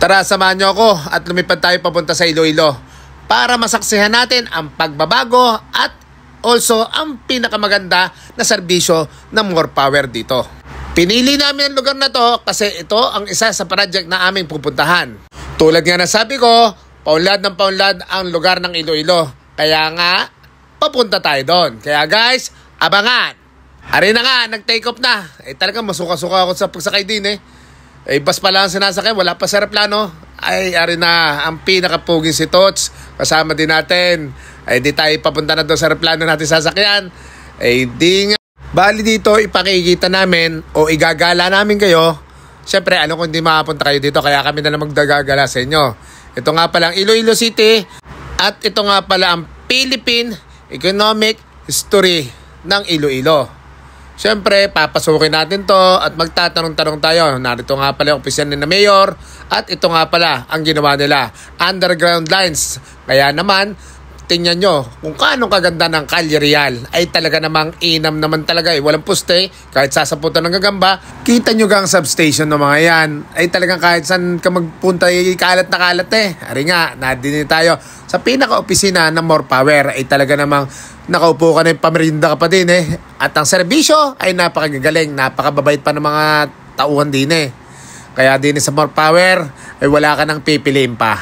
Tara, samahan nyo ako at lumipad tayo papunta sa Iloilo para masaksihan natin ang pagbabago at also ang pinakamaganda na serbisyo ng More Power dito. Pinili namin ang lugar na to kasi ito ang isa sa project na aming pupuntahan. Tulad nga na sabi ko, paunlad ng paunlad ang lugar ng Iloilo. Kaya nga, papunta tayo doon. Kaya guys, abangan! Ari na nga, nag-take off na. Talagang masuka-suka ako sa pagsakay din bus pa lang sinasakay, wala pa sa aeroplano. Ari na, ang pinakapuging si Tots. Kasama din natin. Di tayo papunta na doon sa aeroplano natin sasakyan. Di nga. Bali dito, ipakikita namin o igagala namin kayo. Siyempre, alam ko hindi makapunta kayo dito, kaya kami na lang magdagagala sa inyo. Ito nga pala ang Iloilo City at ito nga pala ang Philippine Economic History ng Iloilo. Siyempre, papasukin natin to at magtatanong-tanong tayo. Narito nga pala yung opisyan ni na Mayor at ito nga pala ang ginawa nila. Underground lines. Kaya naman, tingnan nyo kung kaano kaganda ng Calle Real. Ay talaga namang inam naman talaga Walang puste, kahit sasaputan ng gagamba. Kita nyo gang substation ng mga yan. Ay talagang kahit saan ka magpunta, kalat na kalat Ari nga, nadini tayo sa pinaka-opisina ng More Power. Ay talaga namang nakaupo ka na yung pamerinda ka pa din At ang serbisyo ay napakagagaling, napakababait pa ng mga tauhan din Kaya din sa More Power ay wala ka nang pipiliin pa.